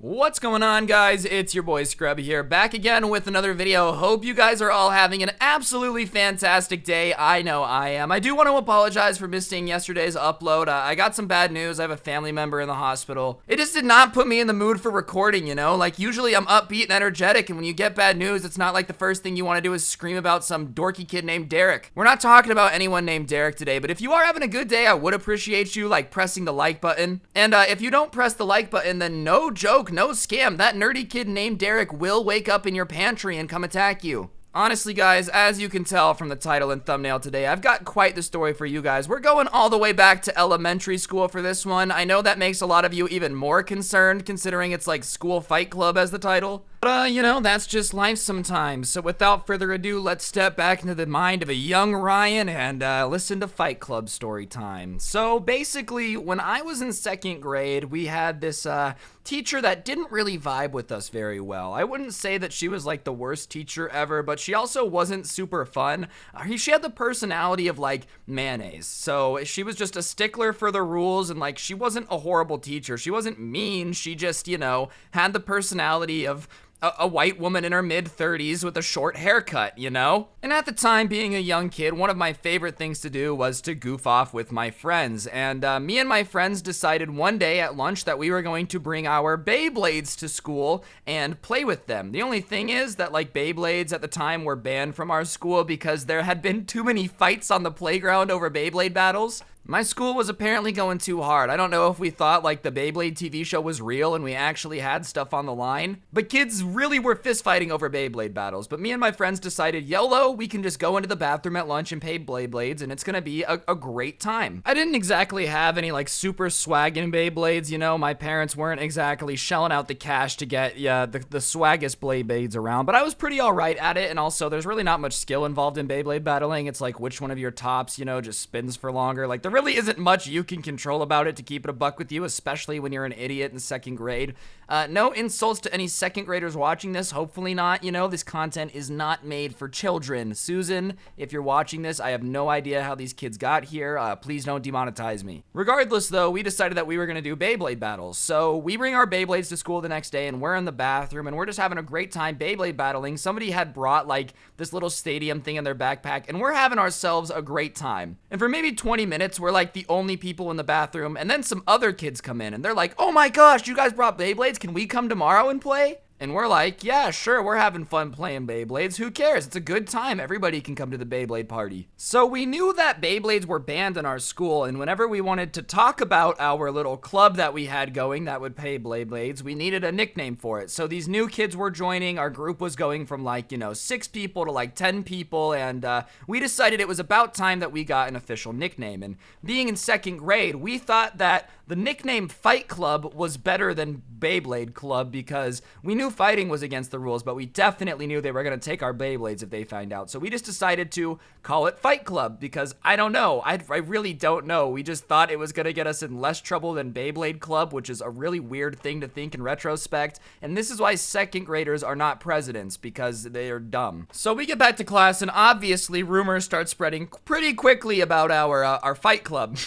What's going on, guys? It's your boy Scrubby here, back again with another video. Hope you guys are all having an absolutely fantastic day. I know I am. I do want to apologize for missing yesterday's upload. I got some bad news. I have a family member in the hospital. It just did not put me in the mood for recording, you know? Like, usually I'm upbeat and energetic, and when you get bad news, it's not like the first thing you want to do is scream about some dorky kid named Derek. We're not talking about anyone named Derek today, but if you are having a good day, I would appreciate you, like, pressing the like button. And if you don't press the like button, then no joke, no scam, that nerdy kid named Derek will wake up in your pantry and come attack you. Honestly, guys, as you can tell from the title and thumbnail today, I've got quite the story for you guys. We're going all the way back to elementary school for this one. I know that makes a lot of you even more concerned, considering it's like School Fight Club as the title. But, you know, that's just life sometimes. So without further ado, let's step back into the mind of a young Ryan and listen to Fight Club story time. So basically, when I was in second grade, we had this teacher that didn't really vibe with us very well. I wouldn't say that she was like the worst teacher ever, but she also wasn't super fun. She had the personality of like mayonnaise. So she was just a stickler for the rules, and like she wasn't a horrible teacher. She wasn't mean. She just, you know, had the personality of a white woman in her mid-30s with a short haircut, you know? And at the time, being a young kid, one of my favorite things to do was to goof off with my friends. And me and my friends decided one day at lunch that we were going to bring our Beyblades to school and play with them. The only thing is that, like, Beyblades at the time were banned from our school because there had been too many fights on the playground over Beyblade battles. My school was apparently going too hard. I don't know if we thought like the Beyblade TV show was real and we actually had stuff on the line, but kids really were fist fighting over Beyblade battles. But me and my friends decided, YOLO, we can just go into the bathroom at lunch and play Beyblades, and it's gonna be a great time. I didn't exactly have any like super swaggin' Beyblades, you know, my parents weren't exactly shelling out the cash to get the swaggest Beyblades around, but I was pretty alright at it, and also there's really not much skill involved in Beyblade battling. It's like which one of your tops, you know, just spins for longer. Like there really isn't much you can control about it to keep it a buck with you, especially when you're an idiot in second grade. No insults to any second graders watching this, hopefully not. You know, this content is not made for children. Susan, if you're watching this, I have no idea how these kids got here. Please don't demonetize me. Regardless, though, we decided that we were going to do Beyblade battles. So we bring our Beyblades to school the next day, and we're in the bathroom, and we're just having a great time Beyblade battling. Somebody had brought, like, this little stadium thing in their backpack, and we're having ourselves a great time. And for maybe 20 minutes, we're, like, the only people in the bathroom, and then some other kids come in, and they're like, oh my gosh, you guys brought Beyblades? Can we come tomorrow and play? And we're like, yeah, sure, we're having fun playing Beyblades. Who cares? It's a good time. Everybody can come to the Beyblade party. So we knew that Beyblades were banned in our school, and whenever we wanted to talk about our little club that we had going that would pay Beyblades, we needed a nickname for it. So these new kids were joining. Our group was going from like, you know, 6 people to like 10 people, and we decided it was about time that we got an official nickname. And being in second grade, we thought that the nickname Fight Club was better than Beyblade Club because we knew fighting was against the rules, but we definitely knew they were going to take our Beyblades if they find out. So we just decided to call it Fight Club because I don't know. I really don't know. We just thought it was going to get us in less trouble than Beyblade Club, which is a really weird thing to think in retrospect. And this is why second graders are not presidents, because they are dumb. So we get back to class, and obviously rumors start spreading pretty quickly about our Fight Club.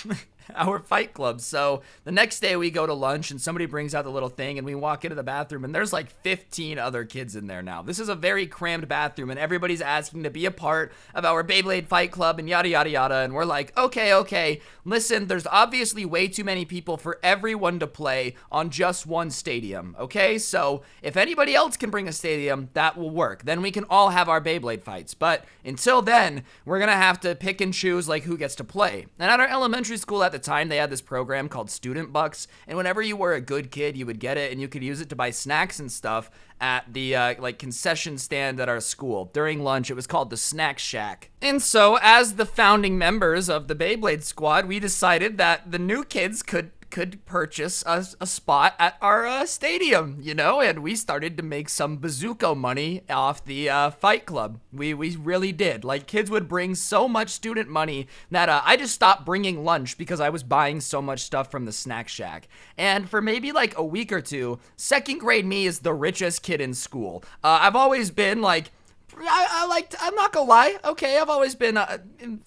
Our Fight Club. So the next day we go to lunch and somebody brings out the little thing and we walk into the bathroom and there's like 15 other kids in there now. This is a very crammed bathroom and everybody's asking to be a part of our Beyblade Fight Club and yada yada yada, and we're like, okay, listen, there's obviously way too many people for everyone to play on just one stadium, okay? So if anybody else can bring a stadium, that will work. Then we can all have our Beyblade fights. But until then, we're gonna have to pick and choose like who gets to play. And at our elementary school at the time, they had this program called Student Bucks, and whenever you were a good kid, you would get it, and you could use it to buy snacks and stuff at the like concession stand at our school. During lunch, it was called the Snack Shack. And so, as the founding members of the Beyblade squad, we decided that the new kids could purchase a spot at our stadium, you know, and we started to make some bazooka money off the Fight Club. We really did. Like, kids would bring so much student money that I just stopped bringing lunch because I was buying so much stuff from the Snack Shack. And for maybe like a week or two, second grade me is the richest kid in school. I've always been like I'm not gonna lie, okay, I've always been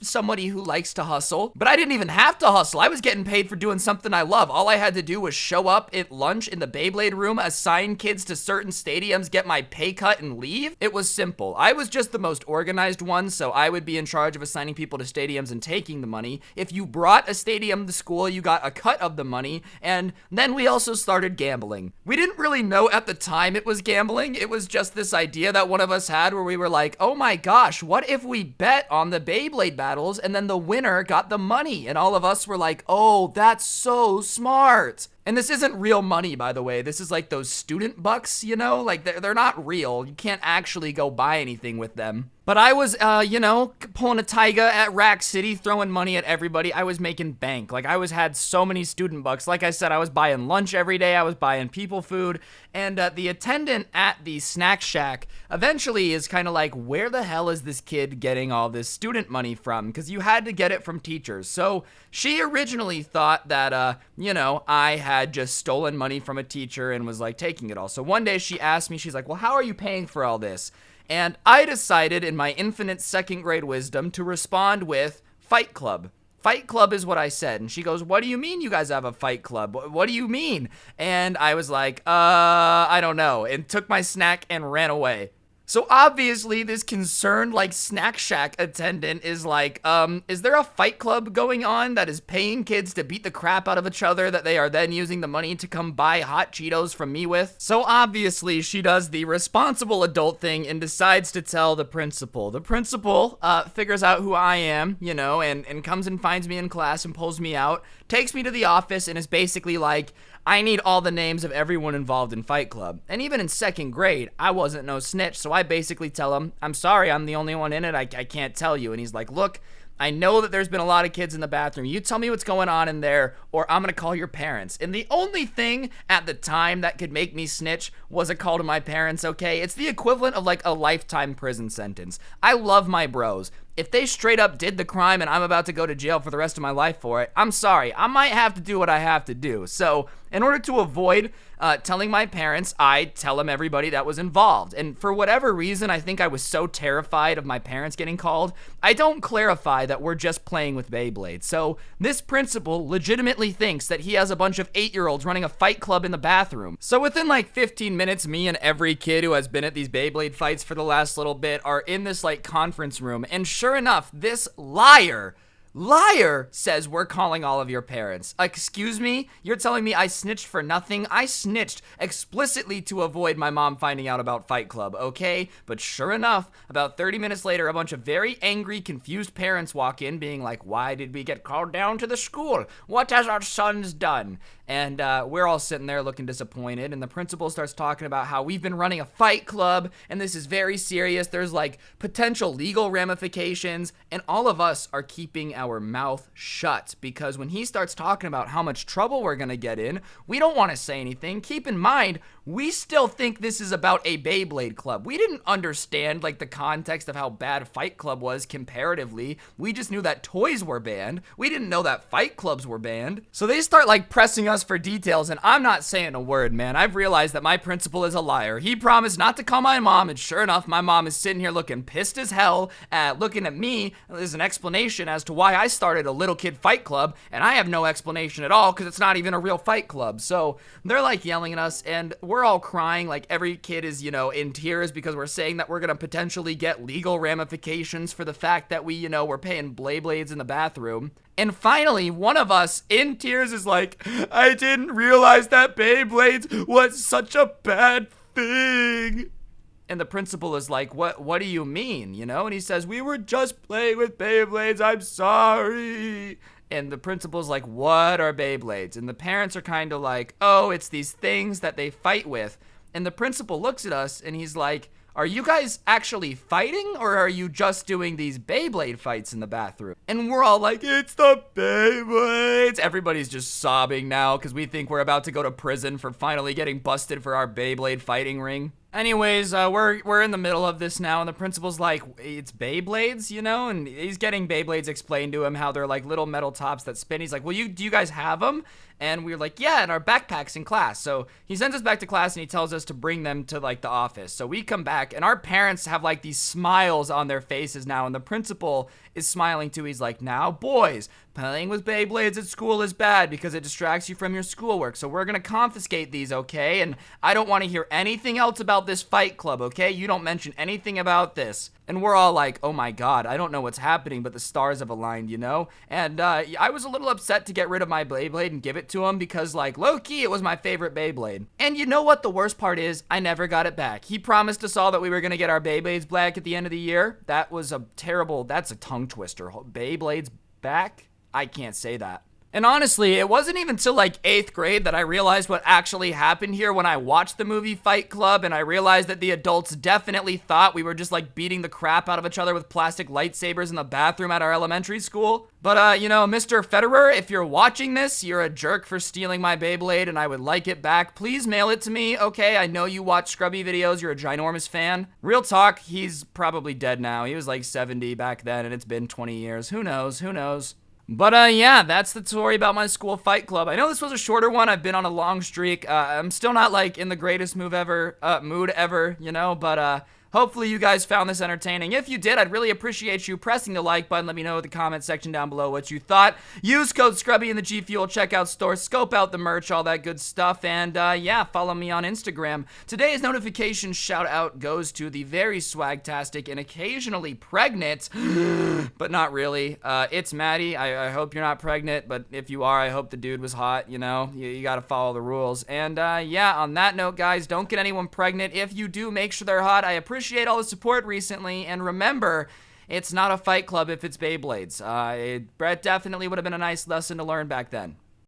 somebody who likes to hustle, but I didn't even have to hustle. I was getting paid for doing something I love. All I had to do was show up at lunch in the Beyblade room, assign kids to certain stadiums, get my pay cut, and leave. It was simple. I was just the most organized one, so I would be in charge of assigning people to stadiums and taking the money. If you brought a stadium to school, you got a cut of the money, and then we also started gambling. We didn't really know at the time it was gambling. It was just this idea that one of us had where we were like, oh my gosh, what if we bet on the Beyblade battles and then the winner got the money? And all of us were like, oh, that's so smart. And this isn't real money, by the way. This is like those student bucks, you know? Like, they're not real. You can't actually go buy anything with them. But I was, pulling a Tyga at Rack City, throwing money at everybody. I was making bank. Like, had so many student bucks. Like I said, I was buying lunch every day. I was buying people food. And the attendant at the snack shack eventually is kind of like, where the hell is this kid getting all this student money from? Because you had to get it from teachers. So she originally thought that, I had just stolen money from a teacher and was like taking it all. So one day she asked me, she's like, well, how are you paying for all this? And I decided in my infinite second grade wisdom to respond with Fight Club. Fight Club is what I said. And she goes, what do you mean you guys have a fight club? What do you mean? And I was like, I don't know. And took my snack and ran away. So obviously this concerned like snack shack attendant is like, is there a fight club going on that is paying kids to beat the crap out of each other that they are then using the money to come buy hot Cheetos from me with? So obviously she does the responsible adult thing and decides to tell the principal. The principal figures out who I am, and comes and finds me in class and pulls me out, takes me to the office and is basically like, I need all the names of everyone involved in Fight Club. And even in second grade, I wasn't no snitch, so I basically tell him, I'm sorry, I'm the only one in it, I can't tell you. And he's like, look, I know that there's been a lot of kids in the bathroom. You tell me what's going on in there, or I'm gonna call your parents. And the only thing at the time that could make me snitch was a call to my parents, okay? It's the equivalent of like a lifetime prison sentence. I love my bros. If they straight up did the crime and I'm about to go to jail for the rest of my life for it, I'm sorry, I might have to do what I have to do. So in order to avoid telling my parents, I tell them everybody that was involved. And for whatever reason, I think I was so terrified of my parents getting called, I don't clarify that we're just playing with Beyblade. So this principal legitimately thinks that he has a bunch of 8-year-olds running a fight club in the bathroom. So within like 15 minutes, me and every kid who has been at these Beyblade fights for the last little bit are in this like conference room. And sure enough, this liar says we're calling all of your parents. Excuse me? You're telling me I snitched for nothing? I snitched explicitly to avoid my mom finding out about Fight Club, okay? But sure enough, about 30 minutes later, a bunch of very angry, confused parents walk in being like, why did we get called down to the school? What has our sons done? And we're all sitting there looking disappointed, and the principal starts talking about how we've been running a fight club, and this is very serious. There's like potential legal ramifications, and all of us are keeping our mouth shut because when he starts talking about how much trouble we're gonna get in, we don't want to say anything. Keep in mind, we still think this is about a Beyblade club. We didn't understand like the context of how bad Fight Club was comparatively. We just knew that toys were banned. We didn't know that fight clubs were banned. So they start like pressing us for details, and I'm not saying a word, man. I've realized that my principal is a liar. He promised not to call my mom, and sure enough, my mom is sitting here looking pissed as hell, looking at me as an explanation as to why I started a little kid fight club, and I have no explanation at all because it's not even a real fight club. So they're like yelling at us, and we're all crying. Like every kid is, in tears because we're saying that we're gonna potentially get legal ramifications for the fact that we, we're paying Beyblades in the bathroom. And finally, one of us in tears is like, I didn't realize that Beyblades was such a bad thing. And the principal is like, what do you mean? And he says, we were just playing with Beyblades. I'm sorry. And the principal's like, what are Beyblades? And the parents are kind of like, oh, it's these things that they fight with. And the principal looks at us and he's like, are you guys actually fighting, or are you just doing these Beyblade fights in the bathroom? And we're all like, it's the Beyblades. Everybody's just sobbing now because we think we're about to go to prison for finally getting busted for our Beyblade fighting ring. Anyways, we're in the middle of this now, and the principal's like, it's Beyblades, you know, and he's getting Beyblades explained to him how they're like little metal tops that spin. He's like, well, do you guys have them? And we were like, yeah, in our backpacks in class. So he sends us back to class and he tells us to bring them to like the office. So we come back and our parents have like these smiles on their faces now, and the principal is smiling too. He's like, now boys, playing with Beyblades at school is bad because it distracts you from your schoolwork. So we're gonna confiscate these, okay? And I don't want to hear anything else about this fight club, okay? You don't mention anything about this. And we're all like, oh my god, I don't know what's happening, but the stars have aligned, you know? And I was a little upset to get rid of my Beyblade and give it to him because, like, low-key, it was my favorite Beyblade. And you know what the worst part is? I never got it back. He promised us all that we were gonna get our Beyblades back at the end of the year. That was that's a tongue twister. Beyblades back? I can't say that. And honestly, it wasn't even till like 8th grade that I realized what actually happened here when I watched the movie Fight Club, and I realized that the adults definitely thought we were just like beating the crap out of each other with plastic lightsabers in the bathroom at our elementary school. But you know, Mr. Federer, if you're watching this, you're a jerk for stealing my Beyblade and I would like it back. Please mail it to me, okay? I know you watch Scrubby videos, you're a ginormous fan. Real talk, he's probably dead now. He was like 70 back then and it's been 20 years. Who knows? Who knows? But yeah, that's the story about my school fight club. I know this was a shorter one. I've been on a long streak. I'm still not like in the greatest mood ever, you know, but hopefully you guys found this entertaining. If you did, I'd really appreciate you pressing the like button. Let me know in the comment section down below what you thought. Use code Scrubby in the G Fuel checkout store. Scope out the merch, all that good stuff. And yeah, follow me on Instagram. Today's notification shout out goes to the very swagtastic and occasionally pregnant, but not really. It's Maddie. I hope you're not pregnant, but if you are, I hope the dude was hot, you know? You gotta follow the rules. And yeah, on that note, guys, don't get anyone pregnant. If you do, make sure they're hot. I appreciate all the support recently, and remember, it's not a fight club if it's Beyblades. Brett definitely would have been a nice lesson to learn back then.